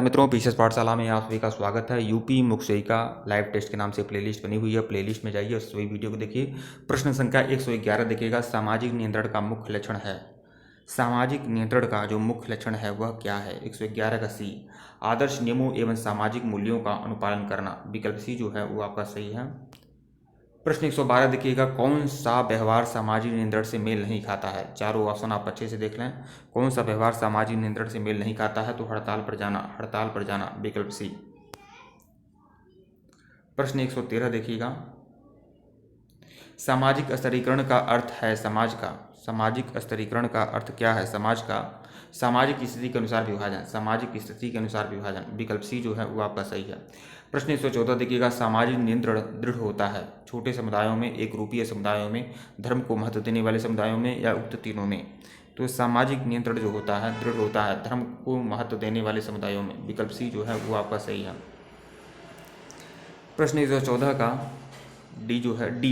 मित्रों, पीसीएस पाठशाला में आप सभी का स्वागत है। यूपी मुख्य लाइव टेस्ट के नाम से प्लेलिस्ट बनी हुई है। प्लेलिस्ट में जाइए और सभी वीडियो को देखिए। प्रश्न संख्या 111 देखिएगा, सामाजिक नियंत्रण का मुख्य लक्षण है। सामाजिक नियंत्रण का जो मुख्य लक्षण है वह क्या है? 111 का सी, आदर्श नियमों एवं सामाजिक मूल्यों का अनुपालन करना। विकल्प सी जो है वो आपका सही है। प्रश्न 112 देखिएगा, कौन सा व्यवहार सामाजिक नियंत्रण से मेल नहीं खाता है? चारों ऑप्शन आप अच्छे से देख लें। कौन सा व्यवहार सामाजिक नियंत्रण से मेल नहीं खाता है? तो हड़ताल पर जाना, विकल्प सी। प्रश्न 113 देखिएगा, सामाजिक स्तरीकरण का अर्थ है समाज का। सामाजिक स्तरीकरण का अर्थ क्या है? समाज का सामाजिक स्थिति के अनुसार विभाजन। सामाजिक स्थिति के अनुसार विभाजन, विकल्प सी जो है वो आपका सही है। प्रश्न 114 देखिएगा, सामाजिक नियंत्रण दृढ़ होता है छोटे समुदायों में, एक रूपीय समुदायों में, धर्म को महत्व देने वाले समुदायों में, या उक्त तीनों में? तो सामाजिक नियंत्रण जो होता है दृढ़ होता है धर्म को महत्व देने वाले समुदायों में, विकल्प सी जो है वो आपका सही है। प्रश्न 114 का डी जो है डी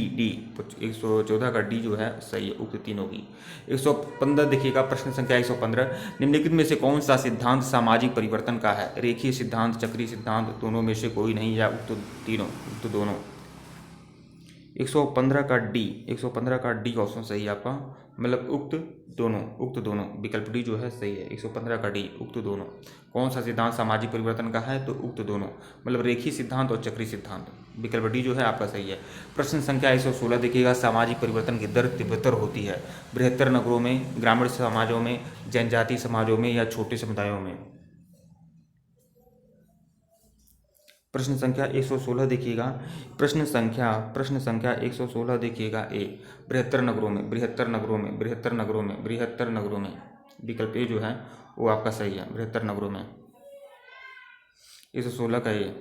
114 का डी जो है सही है, उक्त तीनों की। 115 देखिएगा, प्रश्न संख्या 115, निम्नलिखित में से कौन सा सिद्धांत सामाजिक परिवर्तन का है? रेखीय सिद्धांत, चक्रीय सिद्धांत, दोनों में से कोई नहीं, या उक्त तीनों, उक्त दोनों? 115 का डी ऑप्शन सही है आपका, मतलब उक्त दोनों, विकल्प डी जो है सही है। 115 का डी, उक्त दोनों। कौन सा सिद्धांत सामाजिक परिवर्तन का है? तो उक्त दोनों, मतलब रेखीय सिद्धांत और चक्रीय सिद्धांत, विकल्प डी जो है आपका सही है। प्रश्न संख्या 116 देखिएगा, सामाजिक परिवर्तन की दर तीव्रतर होती है बृहत्तर नगरों में, ग्रामीण समाजों में, जनजातीय समाजों में, या छोटे समुदायों में? प्रश्न संख्या 116 देखिएगा, प्रश्न संख्या 116 देखिएगा ए, बृहत्तर नगरों में, विकल्प ए जो है वो आपका सही है, बृहत्तर नगरों में। 116 का ए।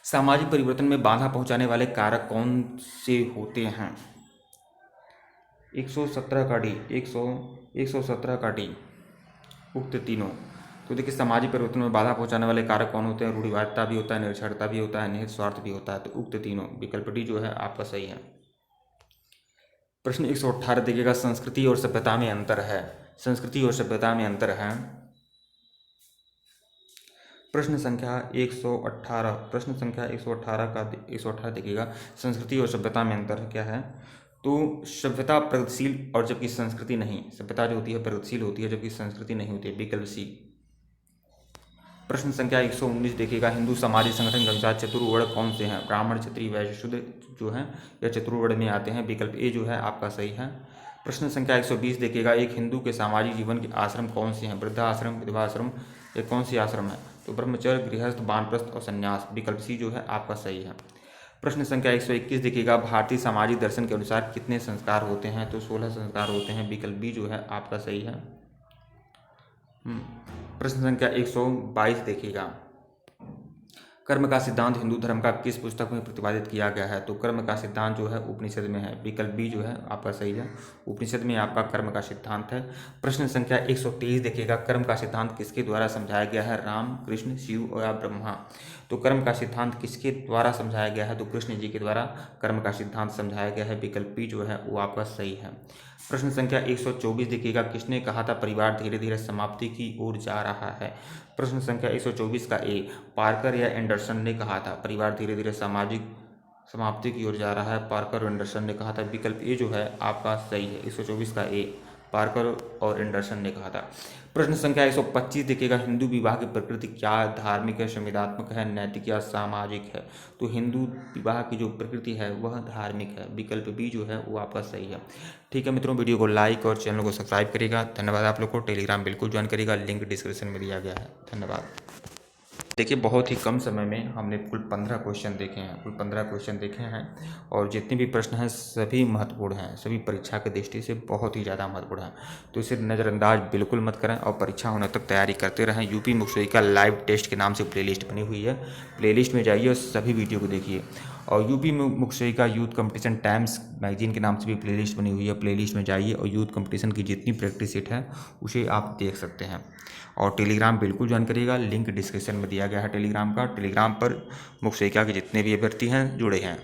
सामाजिक परिवर्तन में बाधा पहुंचाने वाले कारक कौन से होते हैं? 117 का डी, 117 का डी, उक्त तीनों। तो देखिए, सामाजिक परिवर्तन में बाधा पहुंचाने वाले कारक कौन होते हैं? रूढ़िवादिता भी होता है, निरक्षरता भी होता है, निहित स्वार्थ भी होता है, तो उक्त तीनों, विकल्प डी जो है आपका सही है। प्रश्न 118 देखिएगा, संस्कृति और सभ्यता में अंतर है। संस्कृति और सभ्यता में अंतर है। प्रश्न संख्या 118 देखिएगा, संस्कृति और सभ्यता में अंतर क्या है? तो सभ्यता प्रगतिशील और जबकि संस्कृति नहीं। सभ्यता जो होती है प्रगतिशील होती है, जबकि संस्कृति नहीं होती है, विकल्प सी। प्रश्न संख्या 119 देखिएगा, हिंदू सामाजिक संगठन के अनुसार चतुर्वर्ण कौन से हैं? ब्राह्मण, क्षत्रिय, वैश्य, शूद्र जो हैं यह चतुर्वर्ण में आते हैं, विकल्प ए जो है आपका सही है। प्रश्न संख्या 120 देखिएगा, एक हिंदू के सामाजिक जीवन के आश्रम कौन से हैं? वृद्धाश्रम, विधवाश्रम, ये कौन सी आश्रम है? तो ब्रह्मचर्य, गृहस्थ, वानप्रस्थ और संन्यास, विकल्प सी जो है आपका सही है। प्रश्न संख्या 121 देखिएगा, भारतीय सामाजिक दर्शन के अनुसार कितने संस्कार होते हैं? तो 16 संस्कार होते हैं, विकल्प बी जो है आपका सही है। प्रश्न संख्या 122 देखिएगा, कर्म का सिद्धांत हिंदू धर्म का किस पुस्तक में प्रतिपादित किया गया है? तो कर्म का सिद्धांत जो है उपनिषद में है, विकल्प बी जो है आपका सही है, उपनिषद में आपका कर्म का सिद्धांत है। प्रश्न संख्या 123 देखिएगा, कर्म का सिद्धांत किसके द्वारा समझाया गया है? राम, कृष्ण, शिव और ब्रह्मा? तो कर्म का सिद्धांत किसके द्वारा समझाया गया है? तो कृष्ण जी के द्वारा कर्म का सिद्धांत समझाया गया है, विकल्प बी जो है वो आपका सही है। प्रश्न संख्या 124 देखिएगा, किसने कहा था परिवार धीरे धीरे समाप्ति की ओर जा रहा है? प्रश्न संख्या 124 का ए, पार्कर या एंडरसन ने कहा था परिवार धीरे धीरे सामाजिक समाप्ति की ओर जा रहा है, पार्कर और एंडरसन ने कहा था, विकल्प ए जो है आपका सही है। 124 का ए, पार्कर और एंडरसन ने कहा था। प्रश्न संख्या 125 देखिएगा, हिंदू विवाह की प्रकृति क्या? धार्मिक है, संविधात्मक है, नैतिक या सामाजिक है? तो हिंदू विवाह की जो प्रकृति है वह धार्मिक है, विकल्प बी जो है वो आपका सही है। ठीक है मित्रों, वीडियो को लाइक और चैनल को सब्सक्राइब करिएगा। धन्यवाद। आप लोग को टेलीग्राम बिल्कुल ज्वाइन करिएगा, लिंक डिस्क्रिप्शन में दिया गया है। धन्यवाद। देखिए, बहुत ही कम समय में हमने कुल 15 क्वेश्चन देखे हैं, और जितने भी प्रश्न हैं सभी महत्वपूर्ण हैं, सभी परीक्षा की दृष्टि से बहुत ही ज़्यादा महत्वपूर्ण हैं। तो इसे नज़रअंदाज बिल्कुल मत करें और परीक्षा होने तक तैयारी करते रहें। यूपी मुख्य लाइव टेस्ट के नाम से प्लेलिस्ट बनी हुई है, प्लेलिस्ट में जाइए और सभी वीडियो को देखिए। और यूपी मुख्य यूथ कंपटीशन टाइम्स मैगजीन के नाम से भी प्लेलिस्ट बनी हुई है, प्लेलिस्ट में जाइए और यूथ कंपटीशन की जितनी प्रैक्टिस सेट है उसे आप देख सकते हैं। और टेलीग्राम बिल्कुल ज्वाइन करिएगा, लिंक डिस्क्रिप्शन में दिया गया है टेलीग्राम का। टेलीग्राम पर मुख्य के जितने भी अभ्यर्थी हैं जुड़े हैं।